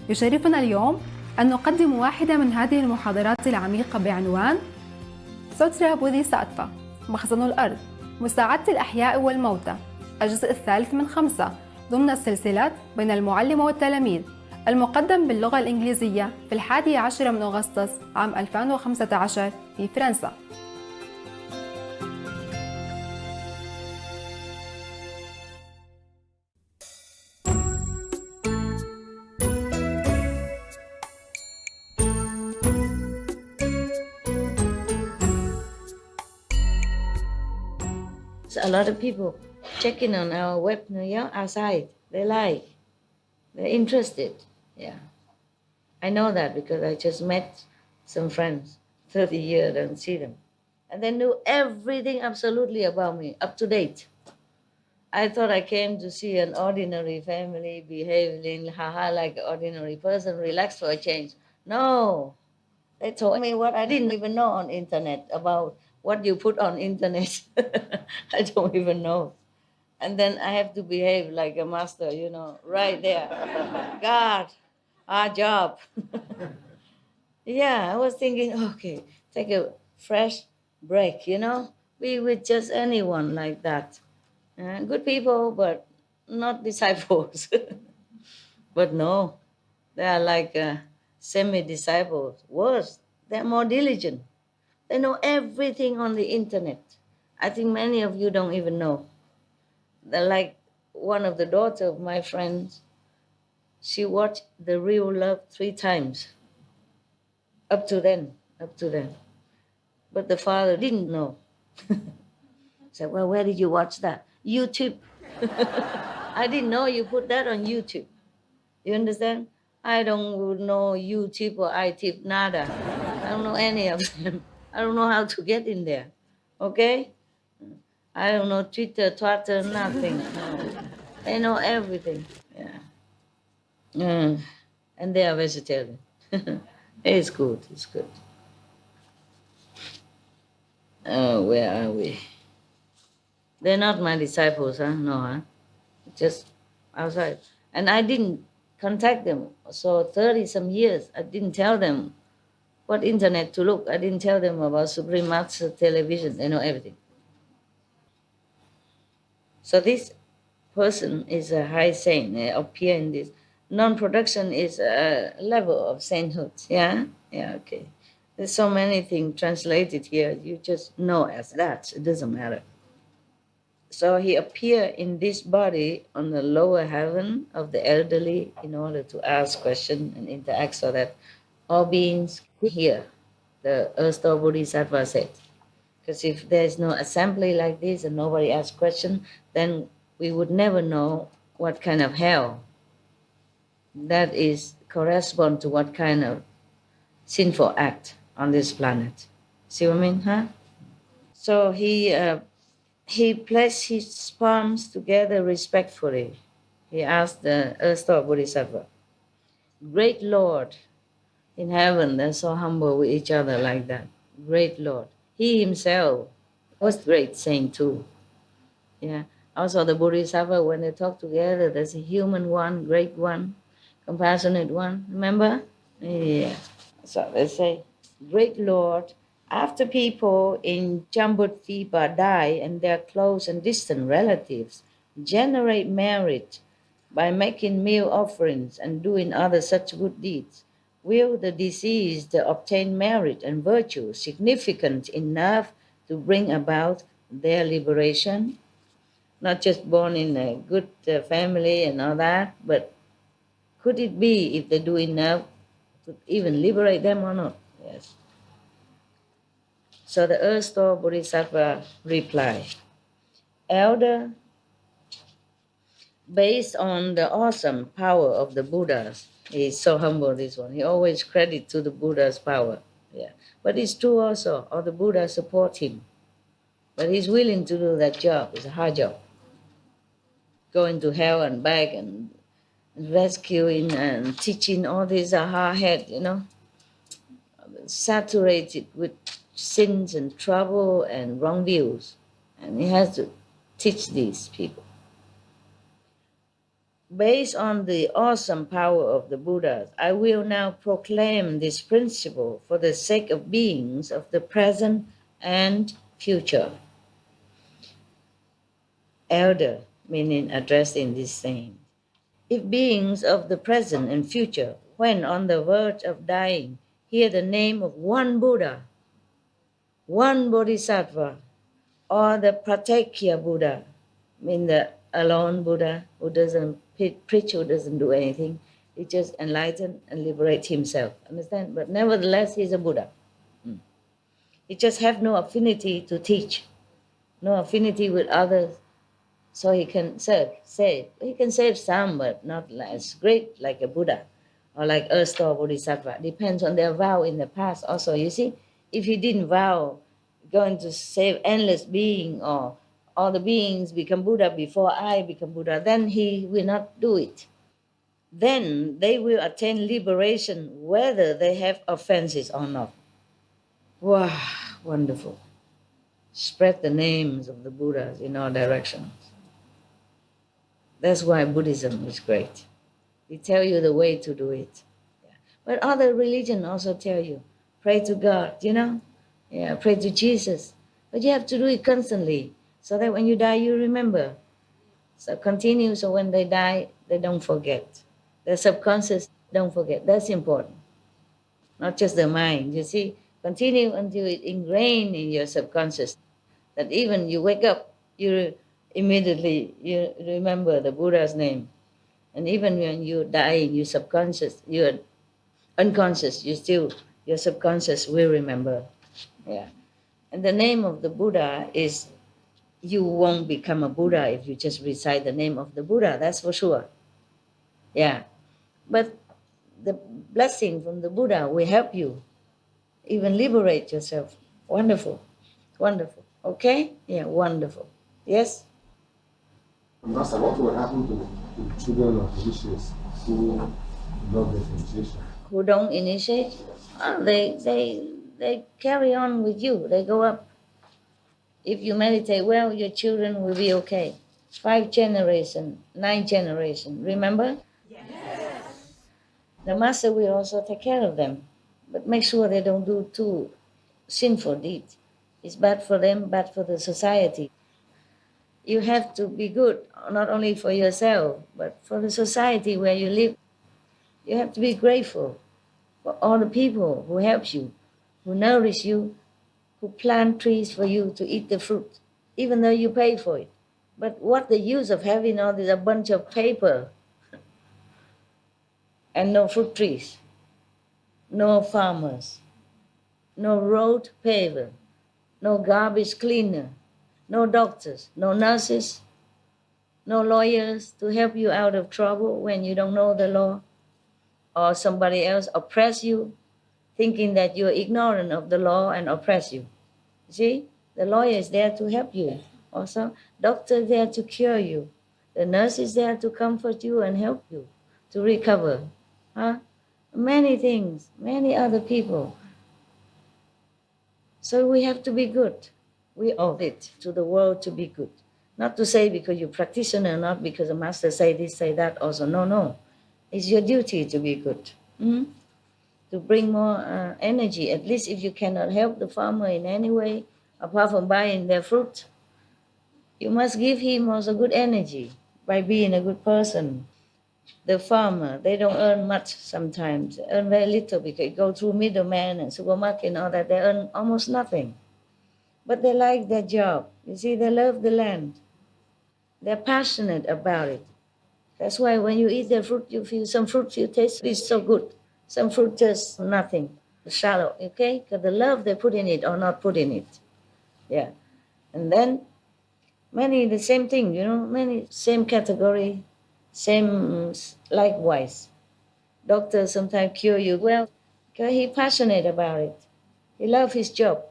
يشرفنا اليوم أن نقدم واحدة من هذه المحاضرات العميقة بعنوان سوترا بوديساتفا مخزن الأرض مساعدة الأحياء والموتى، الجزء الثالث من 5 ضمن السلسلة بين المعلم والتلاميذ، المقدم باللغة الإنجليزية في 11 من أغسطس عام 2015 في فرنسا. A lot of people checking on our web, our site. They like, they're interested. Yeah, I know that because I just met some friends, 30 years, I don't see them, and they knew everything absolutely about me, up to date. I thought I came to see an ordinary family behaving like an ordinary person, relaxed for a change. No, they told me what I didn't even know on internet about what you put on internet. I don't even know. And then I have to behave like a master, right there. God, our job. Yeah, I was thinking, okay, take a fresh break, be with just anyone like that. Good people, but not disciples. But no, they are like semi-disciples. Worse, they're more diligent. They know everything on the internet. I think many of you don't even know. They're like one of the daughters of my friends. She watched The Real Love 3 times. Up to then. But the father didn't know. Said, well, where did you watch that? YouTube. I didn't know you put that on YouTube. You understand? I don't know YouTube or iTip, nada. I don't know any of them. I don't know how to get in there. Okay? I don't know Twitter, nothing. No. They know everything. Yeah. And they are vegetarian. It's good. Oh, where are we? They're not my disciples, huh? No, huh? Just outside. And I didn't contact them. So 30-some years, I didn't tell them what internet to look. I didn't tell them about Supreme Master Television. They know everything. So this person is a high saint. They appear in this. Non-production is a level of sainthood. Yeah, okay. There's so many things translated here. You just know as that. It doesn't matter. So he appeared in this body on the lower heaven of the elderly in order to ask questions and interact so that all beings could hear, the Earth Bodhisattva said. Because if there's no assembly like this and nobody asks questions, then we would never know what kind of hell that is correspond to what kind of sinful act on this planet. See what I mean, huh? So he placed his palms together respectfully. He asked the Earth Bodhisattva, Great Lord in heaven, they're so humble with each other like that. Great Lord. He himself was great saint too. Yeah. Also the Bodhisattva, when they talk together, there's a human one, great one, compassionate one. Remember? Yeah. So they say, Great Lord, after people in Jambudvipa die and their close and distant relatives generate merit by making meal offerings and doing other such good deeds, will the deceased obtain merit and virtue significant enough to bring about their liberation? Not just born in a good family and all that, but could it be if they do enough to even liberate them or not? Yes. So the Earth Store Bodhisattva replied, Elder, based on the awesome power of the Buddhas, he's so humble, this one. He always credit to the Buddha's power. Yeah. But it's true also, all the Buddhas support him. But he's willing to do that job. It's a hard job. Going to hell and back and rescuing and teaching all these hard head, saturated with sins and trouble and wrong views. And he has to teach these people. based on the awesome power of the Buddhas, I will now proclaim this principle for the sake of beings of the present and future. Elder, meaning addressed in this saying. If beings of the present and future, when on the verge of dying, hear the name of one Buddha, one Bodhisattva, or the Pratyekya Buddha, mean the alone Buddha who doesn't preach, who doesn't do anything, he just enlighten and liberate himself. Understand? But nevertheless, he's a Buddha. He just have no affinity to teach, no affinity with others, so he can save. He can save some, but not as great like a Buddha or like Erst or Bodhisattva. Depends on their vow in the past also. You see, if he didn't vow going to save endless being or all the beings become Buddha before I become Buddha, then he will not do it. Then they will attain liberation whether they have offenses or not. Wow, wonderful. Spread the names of the Buddhas in all directions. That's why Buddhism is great. They tell you the way to do it. Yeah. But other religions also tell you, pray to God, you know? Yeah, pray to Jesus. But you have to do it constantly so that when you die, you remember. So continue so when they die, they don't forget. The subconscious don't forget. That's important. Not just the mind. You see, continue until it ingrained in your subconscious that even you wake up, you immediately you remember the Buddha's name. And even when you're dying, you're subconscious, you're unconscious, your subconscious will remember. Yeah. And the name of the Buddha is, you won't become a Buddha if you just recite the name of the Buddha, that's for sure. Yeah. But the blessing from the Buddha will help you even liberate yourself. Wonderful. Wonderful. Okay? Yeah, wonderful. Yes? Master, what will happen to children of initiates who don't get initiation? Who don't initiate? Oh, they carry on with you. They go up. If you meditate well, your children will be okay. 5 generations, 9 generations. Remember? Yes. The master will also take care of them, but make sure they don't do too sinful deeds. It's bad for them, bad for the society. You have to be good, not only for yourself, but for the society where you live. You have to be grateful for all the people who help you, who nourish you, who plant trees for you to eat the fruit, even though you pay for it. But what the use of having all this a bunch of paper and no fruit trees, no farmers, no road paver, no garbage cleaner, no doctors, no nurses, no lawyers to help you out of trouble when you don't know the law, or somebody else oppress you, thinking that you're ignorant of the law and oppress you. See, the lawyer is there to help you. Also, doctor there to cure you. The nurse is there to comfort you and help you to recover. Huh? Many things, many other people. So we have to be good. We owe it to the world to be good. Not to say because you're practitioner, not because the master say this, say that also. No. It's your duty to be good. To bring more energy. At least if you cannot help the farmer in any way, apart from buying their fruit, you must give him also good energy by being a good person. The farmer, they don't earn much sometimes. They earn very little because they go through middlemen and supermarket and all that. They earn almost nothing. But they like their job. You see, they love the land. They're passionate about it. That's why when you eat their fruit, you feel some fruit you taste is so good. Some fruit just nothing, shallow, okay? Because the love they put in it or not put in it. Yeah. And then many the same thing, many same category, same likewise. Doctors sometimes cure you well because he's passionate about it. He loves his job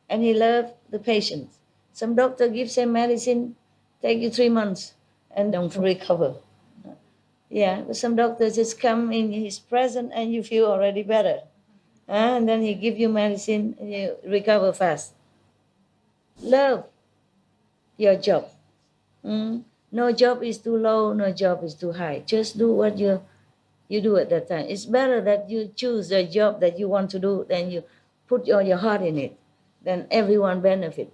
and he loves the patients. Some doctor gives him medicine, take you 3 months and don't recover. Yeah, but some doctors just come in his presence and you feel already better. And then he give you medicine and you recover fast. Love your job. No job is too low, no job is too high. Just do what you do at that time. It's better that you choose a job that you want to do than you put all your heart in it. Then everyone benefit.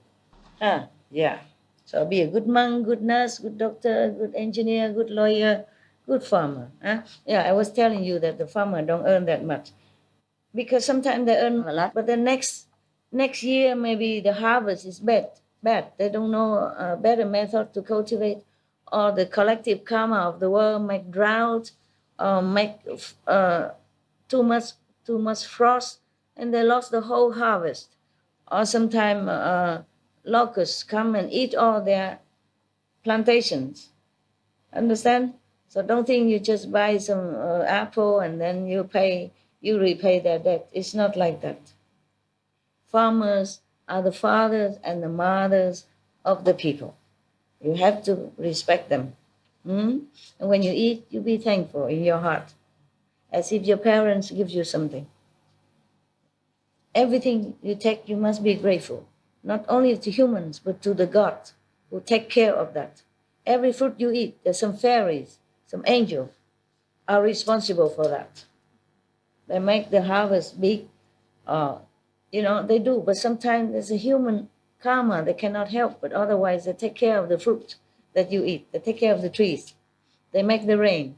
Yeah. So be a good monk, good nurse, good doctor, good engineer, good lawyer, good farmer. Yeah, I was telling you that the farmer don't earn that much. Because sometimes they earn a lot, but the next year maybe the harvest is bad. They don't know a better method to cultivate, or the collective karma of the world make drought, or make too much frost, and they lost the whole harvest. Or sometimes locusts come and eat all their plantations. Understand? So don't think you just buy some apple and then you repay their debt. It's not like that. Farmers are the fathers and the mothers of the people. You have to respect them. And when you eat, you be thankful in your heart, as if your parents give you something. Everything you take, you must be grateful, not only to humans, but to the gods who take care of that. Every fruit you eat, there's some fairies, some angels are responsible for that. They make the harvest big, they do, but sometimes there's a human karma they cannot help, but otherwise they take care of the fruit that you eat. They take care of the trees. They make the rain,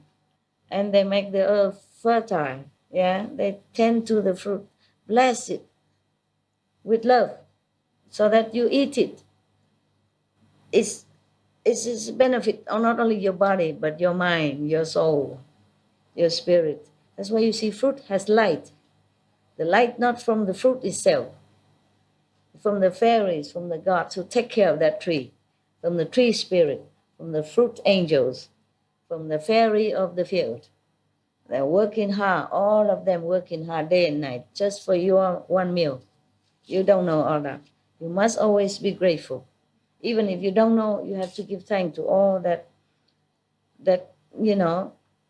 and they make the earth fertile. Yeah, they tend to the fruit, bless it with love, so that you eat it. It's a benefit on not only your body, but your mind, your soul, your spirit. That's why you see fruit has light. The light not from the fruit itself, from the fairies, from the gods who take care of that tree, from the tree spirit, from the fruit angels, from the fairy of the field. They're working hard, all of them working hard day and night, just for your one meal. You don't know all that. You must always be grateful. Even if you don't know, you have to give thanks to all that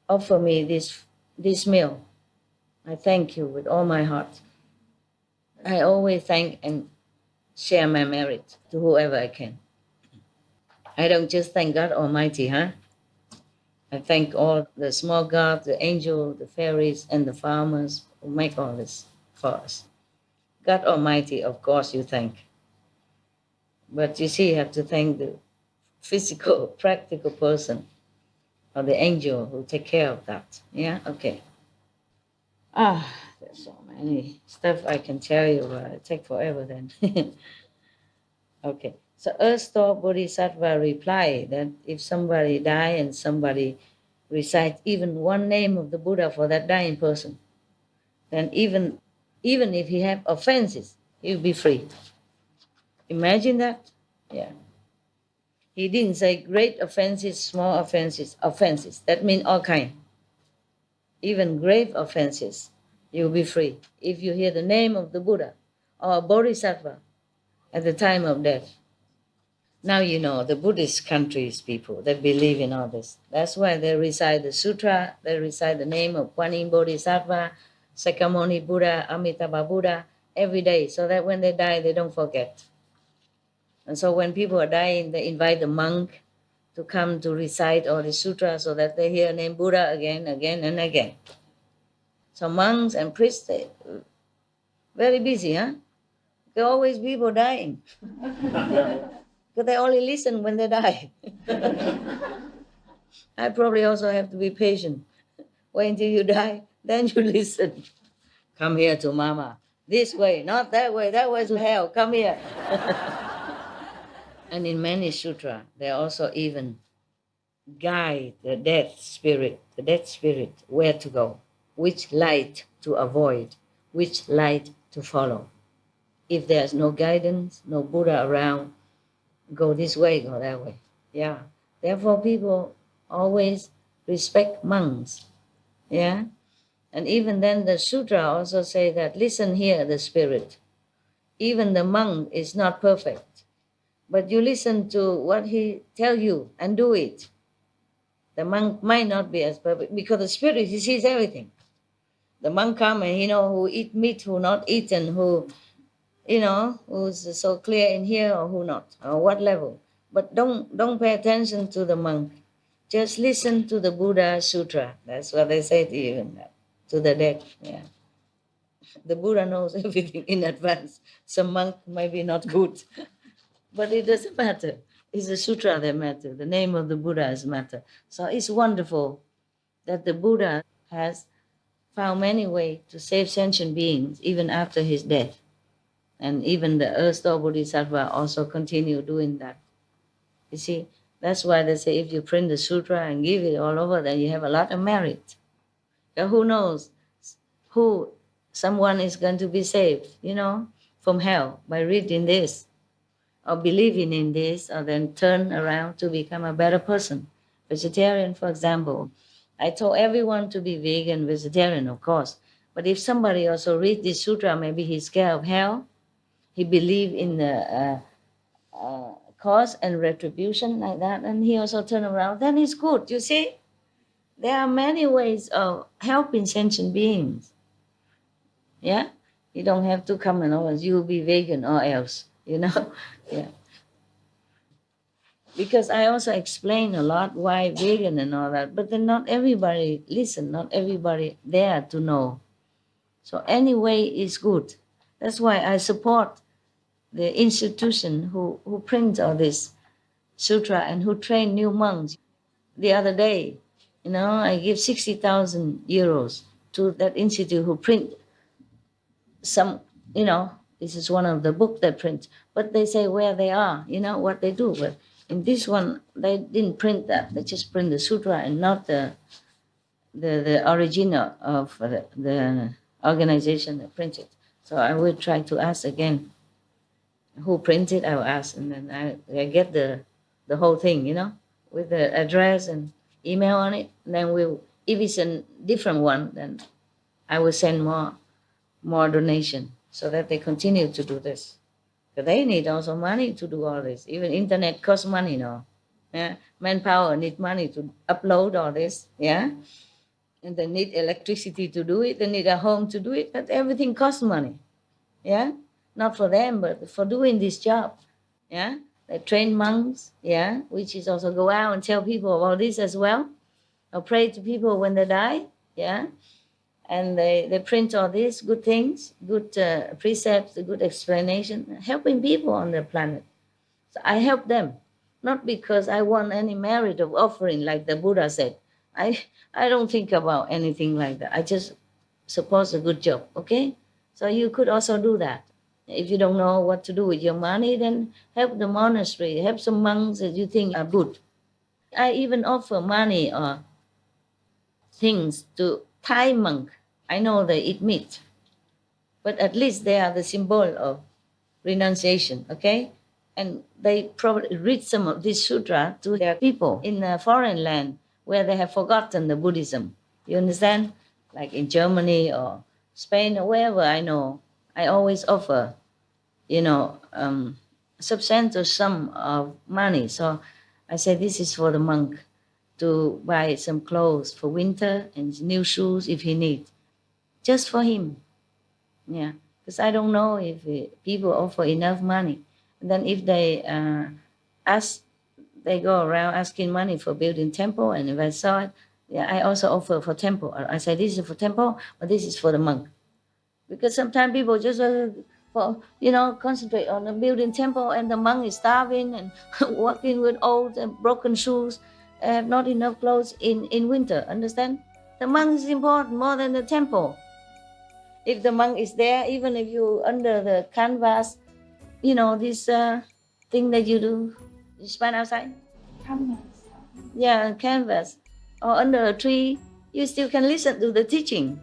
offer me this meal. I thank you with all my heart. I always thank and share my merit to whoever I can. I don't just thank God Almighty, I thank all the small gods, the angels, the fairies, and the farmers who make all this for us. God Almighty, of course, you thank. But you see, you have to thank the physical, practical person, or the angel who take care of that. Yeah? Okay. There's so many stuff I can tell you, but it take forever then. Okay. So Earth-Star Bodhisattva replied that if somebody die and somebody recite even one name of the Buddha for that dying person, then even if he have offenses, he'll be free. Imagine that? Yeah. He didn't say great offenses, small offenses, offenses. That means all kind. Even grave offenses, you'll be free if you hear the name of the Buddha or Bodhisattva at the time of death. Now you know the Buddhist countries, people, they believe in all this. That's why they recite the sutra, they recite the name of Kuan Yin Bodhisattva, Sakyamuni Buddha, Amitabha Buddha every day, so that when they die, they don't forget. And so when people are dying, they invite the monk to come to recite all the sutra so that they hear the name Buddha again, and again. So monks and priests, they very busy, There are always people dying. Because they only listen when they die. I probably also have to be patient. Wait until you die, then you listen. Come here to Mama. This way, not that way to hell. Come here. And in many sutras, they also even guide the death spirit, where to go, which light to avoid, which light to follow. If there's no guidance, no Buddha around, go this way, go that way. Yeah. Therefore, people always respect monks. Yeah. And even then, the sutra also say that, listen here, the spirit. Even the monk is not perfect, but you listen to what he tell you and do it. The monk might not be as perfect because the spirit, he sees everything. The monk come and he know who eat meat, who not eat, and who, who's so clear in here or who not, or what level. But don't pay attention to the monk. Just listen to the Buddha Sutra. That's what they say to you, to the dead. Yeah. The Buddha knows everything in advance. Some monk might be not good, but it doesn't matter. It's the sutra that matters. The name of the Buddha is matter. So it's wonderful that the Buddha has found many ways to save sentient beings even after his death. And even the Earth-store Bodhisattva also continue doing that. You see, that's why they say if you print the sutra and give it all over, then you have a lot of merit. But who knows who someone is going to be saved, from hell by reading this or believing in this, or then turn around to become a better person. Vegetarian, for example. I told everyone to be vegan, vegetarian, of course. But if somebody also read this sutra, maybe he's scared of hell, he believes in the cause and retribution like that, and he also turn around, then it's good. You see, there are many ways of helping sentient beings. Yeah, you don't have to come and always you be vegan or else, Yeah, because I also explain a lot why vegan and all that, but then not everybody listen, not everybody there to know. So anyway, is good. That's why I support the institution who prints all this sutra and who train new monks. The other day, I give 60,000 euros to that institute who print some, this is one of the books they print, but they say where they are, what they do. But in this one, they didn't print that. They just print the sutra and not the original of the organization that printed. So I will try to ask again who printed. I will ask, and then I get the whole thing, with the address and email on it. And then if it's a different one, then I will send more donation so that they continue to do this. But they need also money to do all this. Even internet costs money now. Yeah, manpower need money to upload all this. Yeah, and they need electricity to do it. They need a home to do it. But everything costs money. Yeah, not for them, but for doing this job. Yeah, they train monks. Yeah, which is also go out and tell people about this as well, or pray to people when they die. Yeah. And they print all these good things, good precepts, good explanation, helping people on the planet. So I help them, not because I want any merit of offering, like the Buddha said. I don't think about anything like that. I just suppose a good job, okay? So you could also do that. If you don't know what to do with your money, then help the monastery, help some monks that you think are good. I even offer money or things to Thai monk. I know they eat meat, but at least they are the symbol of renunciation, okay? And they probably read some of this sutra to their people in a foreign land where they have forgotten the Buddhism. You understand? Like in Germany or Spain or wherever I know, I always offer, substantial sum of money. So I say this is for the monk to buy some clothes for winter and new shoes if he needs. Just for him. Yeah. Because I don't know if people offer enough money. And then if they they go around asking money for building temple, and if I saw it, I also offer for temple. I say this is for temple, but this is for the monk. Because sometimes people just concentrate on the building temple, and the monk is starving and walking with old and broken shoes, have not enough clothes in winter. Understand? The monk is important more than the temple. If the monk is there, even if you under the canvas, this thing that you do, you spend outside? Canvas. Yeah, canvas. Or under a tree, you still can listen to the teaching.